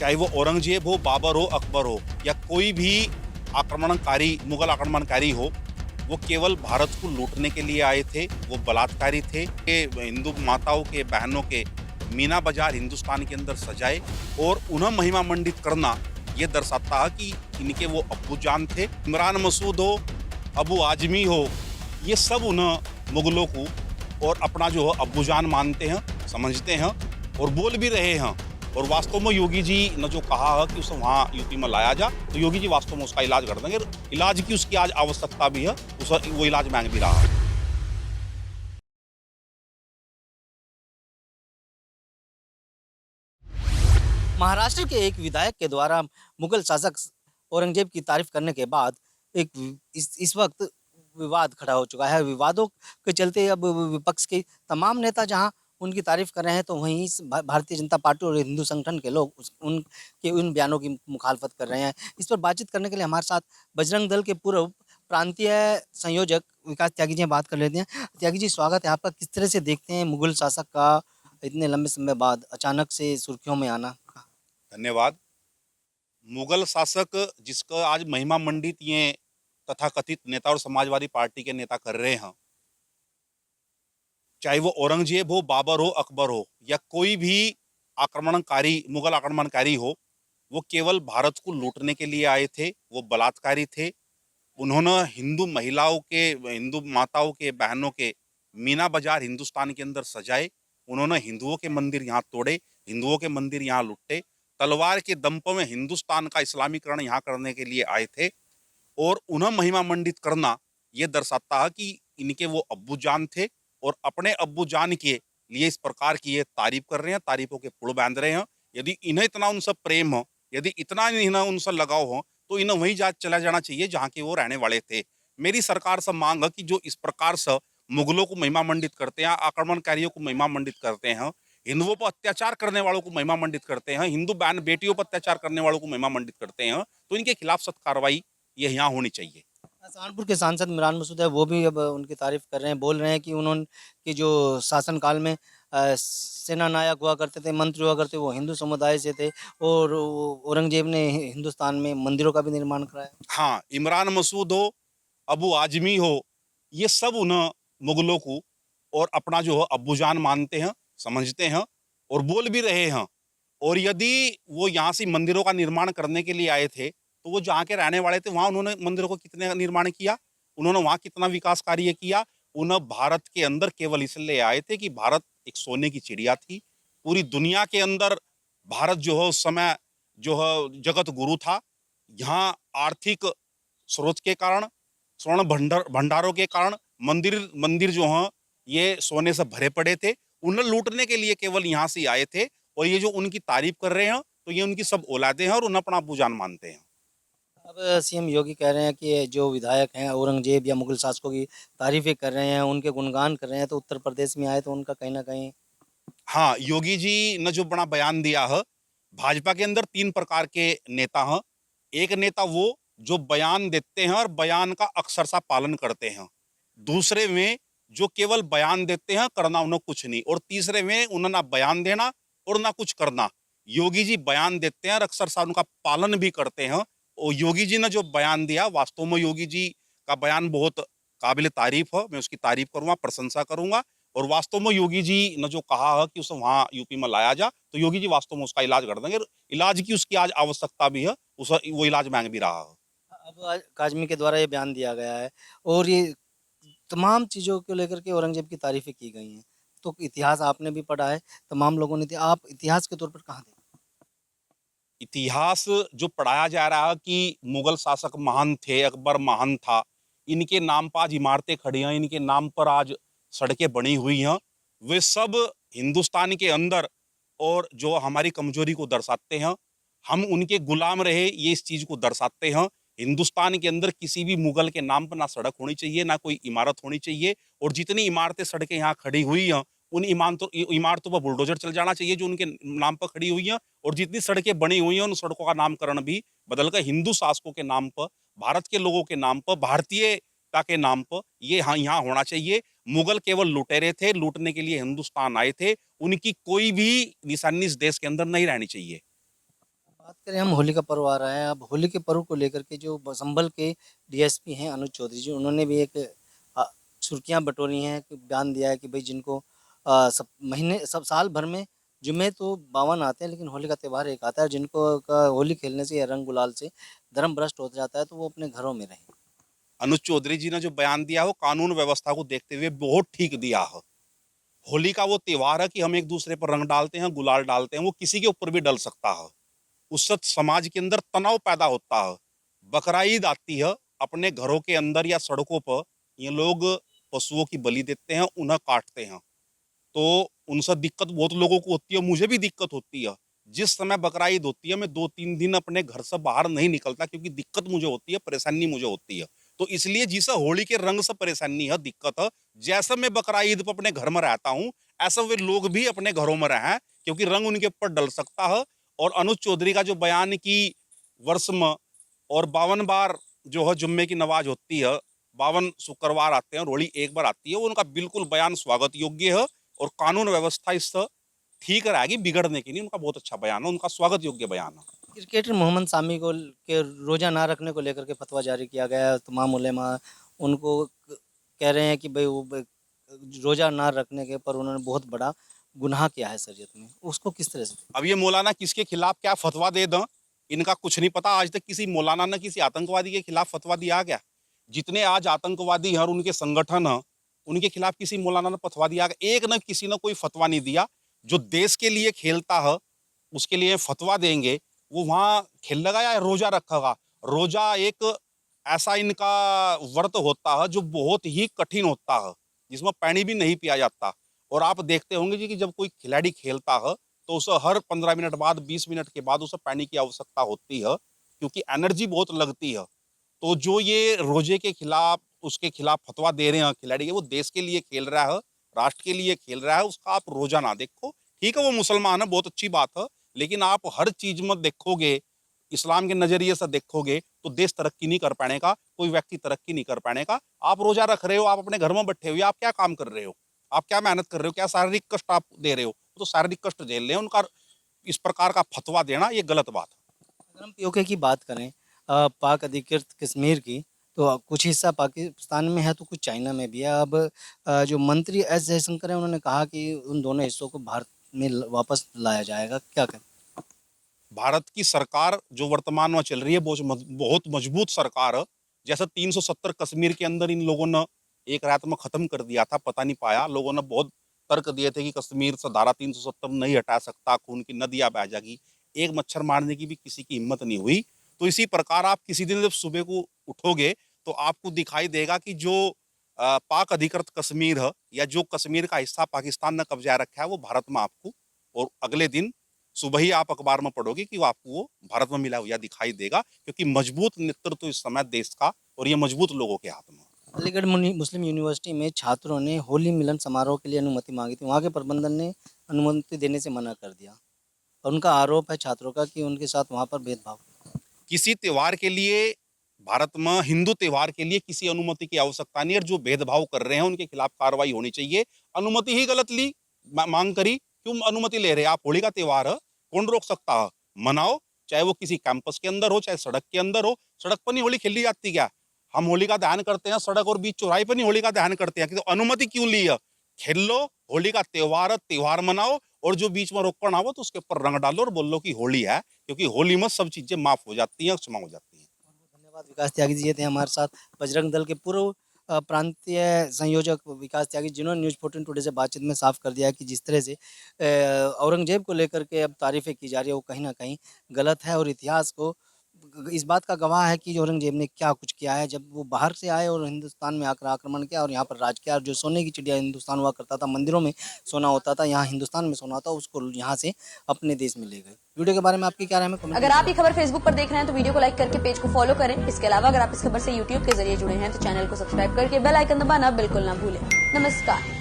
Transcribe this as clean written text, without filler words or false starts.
चाहे वो औरंगजेब हो, बाबर हो, अकबर हो या कोई भी आक्रमणकारी मुगल आक्रमणकारी हो, वो केवल भारत को लूटने के लिए आए थे। वो बलात्कारी थे कि हिंदू माताओं के, बहनों के मीना बाजार हिंदुस्तान के अंदर सजाए और उन्हें महिमा मंडित करना ये दर्शाता है कि इनके वो अब्बू जान थे। इमरान मसूद हो, अबू आजमी हो, ये सब उन्हें मुगलों को और अपना जो है अब्बू जान मानते हैं, समझते हैं और बोल भी रहे हैं। और वास्तव में योगी जी ने जो कहा है कि उसे वहाँ यूपी में लाया जा, तो योगी जी वास्तव में उसका इलाज कर देंगे। इलाज की उसकी आज आवश्यकता भी है, उसे वो इलाज मांग भी रहा है। महाराष्ट्र के एक विधायक के द्वारा मुगल शासक औरंगजेब की तारीफ करने के बाद एक इस वक्त विवाद खड़ा हो चुका है। विवादों के चलते अब विपक्ष के तमाम नेता जहां उनकी तारीफ कर रहे हैं, तो वहीं भारतीय जनता पार्टी और हिंदू संगठन के लोग उनके उन बयानों की मुखालफत कर रहे हैं। इस पर बातचीत करने के लिए हमारे साथ बजरंग दल के पूर्व प्रांतीय संयोजक विकास त्यागी जी बात कर लेते हैं। त्यागी जी, स्वागत है आपका। किस तरह से देखते हैं मुगल शासक का इतने लंबे समय बाद अचानक से सुर्खियों में आना? धन्यवाद। मुगल शासक जिसका आज महिमा मंडित ये तथाकथित नेता और समाजवादी पार्टी के नेता कर रहे हैं, चाहे वो औरंगजेब हो, बाबर हो, अकबर हो या कोई भी मुगल आक्रमणकारी हो, वो केवल भारत को लूटने के लिए आए थे। वो बलात्कारी थे। उन्होंने हिंदू माताओं के, बहनों के मीना बाजार हिंदुस्तान के अंदर सजाए। उन्होंने हिंदुओं के मंदिर यहाँ तोड़े, हिंदुओं के मंदिर यहाँ लुट्टे। तलवार के दम पर में हिंदुस्तान का इस्लामीकरण यहाँ करने के लिए आए थे और उन्हें महिमा मंडित करना ये दर्शाता है कि इनके वो अब्बू जान थे और अपने अब्बू जान के लिए इस प्रकार की ये तारीफ कर रहे हैं, तारीफों के पुल बांध रहे हैं। यदि इन्हें इतना उनसे प्रेम हो, यदि इतना इन्हें उनसे लगाव हो, तो इन्हें वहीं चला जाना चाहिए जहाँ के वो रहने वाले थे। मेरी सरकार से मांग है कि जो इस प्रकार से मुगलों को महिमा मंडित करते हैं, आक्रमणकारियों को महिमा मंडित करते हैं, हिंदुओं पर अत्याचार करने वालों को महिमा मंडित करते हैं, हिंदू बहन बेटियों पर अत्याचार करने वालों को महिमा मंडित करते हैं, तो इनके खिलाफ सख्त कार्रवाई ये यहाँ होनी चाहिए। सहारनपुर के सांसद इमरान मसूद है, वो भी अब उनकी तारीफ कर रहे हैं, बोल रहे हैं कि उन्होंने कि जो शासनकाल में सेना नायक हुआ करते थे, मंत्री हुआ करते, वो हिंदू समुदाय से थे और औरंगजेब ने हिंदुस्तान में मंदिरों का भी निर्माण कराया। हाँ, इमरान मसूद हो, अबू आजमी हो, ये सब उन्हें मुगलों को और अपना जो है अब्बूजान मानते हैं, समझते हैं और बोल भी रहे हैं। और यदि वो यहाँ से मंदिरों का निर्माण करने के लिए आए थे, तो वो जहाँ के रहने वाले थे, वहाँ उन्होंने मंदिरों को कितने निर्माण किया? उन्होंने वहाँ कितना विकास कार्य किया? उन्हें भारत के अंदर केवल इसलिए आए थे कि भारत एक सोने की चिड़िया थी। पूरी दुनिया के अंदर भारत जो है उस समय जो है जगत गुरु था। यहाँ आर्थिक स्रोत के कारण, स्वर्ण भंडारों के कारण मंदिर मंदिर जो हैं ये सोने से भरे पड़े थे। उन्हें लूटने के लिए केवल यहाँ से आए थे और ये जो उनकी तारीफ कर रहे हैं, तो ये उनकी सब औलादे हैं और उन्हें अपना अब्बूजान मानते हैं। अब सीएम योगी कह रहे हैं कि ये जो विधायक हैं औरंगजेब या मुगल शासकों की तारीफें कर रहे हैं, उनके गुणगान कर रहे हैं, तो उत्तर प्रदेश में आए तो उनका कहीं ना कहीं। हाँ, योगी जी ने जो बड़ा बयान दिया है, भाजपा के अंदर 3 प्रकार के नेता हैं। एक नेता वो जो बयान देते हैं और बयान का अक्षरशः पालन करते हैं। दूसरे में जो केवल बयान देते हैं, करना उन्हें कुछ नहीं। और तीसरे में उन्हें ना बयान देना और ना कुछ करना। योगी जी बयान देते हैं और अक्षरशः उनका पालन भी करते हैं। और योगी जी ने जो बयान दिया, वास्तव में योगी जी का बयान बहुत काबिल तारीफ है। मैं उसकी तारीफ करूँगा, प्रशंसा करूँगा। और वास्तव में योगी जी ने जो कहा है कि उसे वहाँ यूपी में लाया जा, तो योगी जी वास्तव में उसका इलाज कर देंगे। इलाज की उसकी आज आवश्यकता भी है, उसे वो इलाज मांग भी रहा है। अब आज काज़मी के द्वारा ये बयान दिया गया है और ये तमाम चीज़ों को लेकर के औरंगज़ेब की तारीफ़ें की गई हैं। तो इतिहास आपने भी पढ़ा है, तमाम लोगों ने दिया, आप इतिहास के तौर पर कहाँ देखते हैं? इतिहास जो पढ़ाया जा रहा है कि मुगल शासक महान थे, अकबर महान था, इनके नाम पर आज इमारतें खड़ी हैं, इनके नाम पर आज सड़कें बनी हुई हैं, वे सब हिंदुस्तान के अंदर और जो हमारी कमजोरी को दर्शाते हैं। हम उनके गुलाम रहे, ये इस चीज़ को दर्शाते हैं। हिंदुस्तान के अंदर किसी भी मुगल के नाम पर ना सड़क होनी चाहिए, ना कोई इमारत होनी चाहिए। और जितनी इमारतें, सड़कें यहाँ खड़ी हुई हैं, उन इमारतों पर बुलडोजर चल जाना चाहिए जो उनके नाम पर खड़ी हुई हैं। और जितनी सड़कें बनी हुई हैं, उन सड़कों का नामकरण भी बदलकर हिंदू शासकों के नाम पर, भारत के लोगों के नाम पर, भारतीयता के नाम पर ये यहाँ होना चाहिए। मुगल केवल लुटेरे थे, लूटने के लिए हिंदुस्तान आए थे। उनकी कोई भी निशानी इस देश के अंदर नहीं रहनी चाहिए। बात करें हम होली का पर्व आ रहा है, अब होली के पर्व को लेकर के जो संभल के डीएसपी हैं अनुज चौधरी जी, उन्होंने भी एक अ, सुर्खियां बटोरी हैं, कि बयान दिया है कि भाई जिनको सब महीने सब साल भर में जुम्मे तो 52 आते हैं, लेकिन होली का त्यौहार एक आता है, जिनको का होली खेलने से या रंग गुलाल से धर्म भ्रष्ट हो जाता है, तो वो अपने घरों में रहें। अनुज चौधरी जी ने जो बयान दिया वो कानून व्यवस्था को देखते हुए बहुत ठीक दिया है। होली का वो त्योहार है कि हम एक दूसरे पर रंग डालते हैं, गुलाल डालते हैं, वो किसी के ऊपर भी डल सकता है। उससे समाज के अंदर तनाव पैदा होता है। बकरा ईद आती है, अपने घरों के अंदर या सड़कों पर ये लोग पशुओं की बलि देते हैं, उन्हें काटते हैं। तो उनसे दिक्कत बहुत लोगों को होती है, मुझे भी दिक्कत होती है। जिस समय बकरा ईद होती है, मैं 2-3 दिन अपने घर से बाहर नहीं निकलता, क्योंकि दिक्कत मुझे होती है, परेशानी मुझे होती है। तो इसलिए जिसे होली के रंग से परेशानी है, दिक्कत है, जैसे मैं बकरा ईद पे अपने घर में रहता हूँ, ऐसा वे लोग भी अपने घरों में रहें, क्योंकि रंग उनके ऊपर डल सकता है। और अनुज चौधरी का जो बयान की वर्ष में और 52 बार जो है जुम्मे की नमाज होती है, 52 शुक्रवार आते हैं और होली एक बार आती है, वो उनका बिल्कुल बयान स्वागत योग्य है। और कानून व्यवस्था इससे ठीक रहेगी, बिगड़ने की नहीं। उनका बहुत अच्छा बयान है, उनका स्वागत योग्य बयान है। क्रिकेटर मोहम्मद सामी को के रोज़ा ना रखने को लेकर के फतवा जारी किया गया है, तमाम उलेमा उनको कह रहे हैं कि भाई वो रोज़ा ना रखने के पर उन्होंने बहुत बड़ा गुनाह किया है शरीयत में, उसको किस तरह से? अब ये मौलाना किसके खिलाफ क्या फतवा दे दें, इनका कुछ नहीं पता। आज तक किसी मौलाना ने किसी आतंकवादी के खिलाफ फतवा दिया गया? जितने आज आतंकवादी हैं और उनके संगठन हैं, उनके खिलाफ किसी मौलाना ने फतवा दिया गया? एक न किसी ने कोई फतवा नहीं दिया। जो देश के लिए खेलता है उसके लिए फतवा देंगे, वो वहाँ खेलेगा या रोजा रखेगा? रोजा एक ऐसा इनका व्रत होता है जो बहुत ही कठिन होता है, जिसमें पानी भी नहीं पिया जाता। और आप देखते होंगे जी कि जब कोई खिलाड़ी खेलता है तो उसे हर 15 मिनट बाद, 20 मिनट के बाद उसे पानी की आवश्यकता होती है, क्योंकि एनर्जी बहुत लगती है। तो जो ये रोजे के खिलाफ, उसके खिलाफ फतवा दे रहे हैं खिलाड़ी के, वो देश के लिए खेल रहा है, राष्ट्र के लिए खेल रहा है, उसका आप रोजा ना देखो। ठीक है, वो मुसलमान है, बहुत अच्छी बात है, लेकिन आप हर चीज में देखोगे, इस्लाम के नजरिए से देखोगे तो देश तरक्की नहीं कर पाएगा, कोई व्यक्ति तरक्की नहीं कर पाएगा। आप रोजा रख रहे हो, आप अपने घर में बैठे हुए, आप क्या काम कर रहे हो? आप क्या मेहनत कर रहे हो? क्या शारीरिक कष्ट आप दे रहे हो? तो शारीरिक कष्ट झेल रहे हैं। उनका इस प्रकार का फतवा देना ये गलत बात है। अगर हम पीओके की बात करें, पाक अधिकृत कश्मीर की, तो कुछ हिस्सा पाकिस्तान में है तो कुछ चाइना में भी है। अब जो मंत्री एस जयशंकर हैं, उन्होंने कहा कि उन दोनों हिस्सों को भारत में वापस लाया जाएगा, क्या कहें? भारत की सरकार जो वर्तमान में चल रही है बहुत मजबूत सरकार है। जैसे 370 कश्मीर के अंदर इन लोगों ने एक रात में खत्म कर दिया था, पता नहीं पाया। लोगों ने बहुत तर्क दिए थे कि कश्मीर से धारा 370 नहीं हटा सकता, खून की नदियां बह जाएगी। एक मच्छर मारने की भी किसी की हिम्मत नहीं हुई। तो इसी प्रकार आप किसी दिन जब सुबह को उठोगे तो आपको दिखाई देगा कि जो पाक अधिकृत कश्मीर है या जो कश्मीर का हिस्सा पाकिस्तान ने कब्जा रखा है, वो भारत में आपको, और अगले दिन सुबह ही आप अखबार में पढ़ोगे कि वो आपको वो भारत में मिला हुआ दिखाई देगा, क्योंकि मजबूत नेतृत्व इस समय देश का, और ये मजबूत लोगों के हाथ में। अलीगढ़ मुस्लिम यूनिवर्सिटी में छात्रों ने होली मिलन समारोह के लिए अनुमति मांगी थी, वहाँ के प्रबंधन ने अनुमति देने से मना कर दिया, और उनका आरोप है छात्रों का कि उनके साथ वहाँ पर भेदभाव। किसी त्योहार के लिए भारत में, हिंदू त्योहार के लिए किसी अनुमति की आवश्यकता नहीं है। और जो भेदभाव कर रहे हैं उनके खिलाफ कार्रवाई होनी चाहिए। अनुमति ही गलत ली, मांग करी, क्यों अनुमति ले रहे हैं आप? होली का त्योहार है, कौन रोक सकता है? मनाओ, चाहे वो किसी कैंपस के अंदर हो, चाहे सड़क के अंदर हो। सड़क पर नहीं होली खेली जाती क्या? हम होली का दहन करते हैं सड़क और बीच चौराहे पर नहीं होली का दहन करते हैं? तो अनुमति क्यों ली है? खेल लो, होली का त्योहार है, त्योहार मनाओ, और जो बीच में रोकना हो तो उसके ऊपर रंग डालो और बोलो कि होली है, क्योंकि होली में सब चीजें माफ हो जाती हैं, क्षमा हो जाती हैं। धन्यवाद। विकास त्यागी जी ये थे हमारे साथ, बजरंग दल के पूर्व प्रांतीय संयोजक विकास त्यागी, जिन्होंने न्यूज़ 14 टुडे से बातचीत में साफ कर दिया है कि जिस तरह से औरंगजेब को लेकर के अब तारीफ़ें की जा रही है, वो कहीं न कहीं गलत है, और इतिहास को इस बात का गवाह है कि औरंगजेब ने क्या कुछ किया है। जब वो बाहर से आए और हिंदुस्तान में आकर आक्रमण किया और यहाँ पर राज किया, और जो सोने की चिड़िया हिंदुस्तान हुआ करता था, मंदिरों में सोना होता था, यहाँ हिंदुस्तान में सोना होता, उसको यहाँ से अपने देश में ले गए। वीडियो के बारे में आपकी क्या राय है? कमेंट अगर आप ये खबर फेसबुक पर देख रहे हैं तो वीडियो को लाइक करके पेज को फॉलो करें। इसके अलावा अगर आप इस खबर से यूट्यूब के जरिए जुड़े हैं तो चैनल को सब्सक्राइब करके बेल आइकन दबाना बिल्कुल ना भूलें। नमस्कार।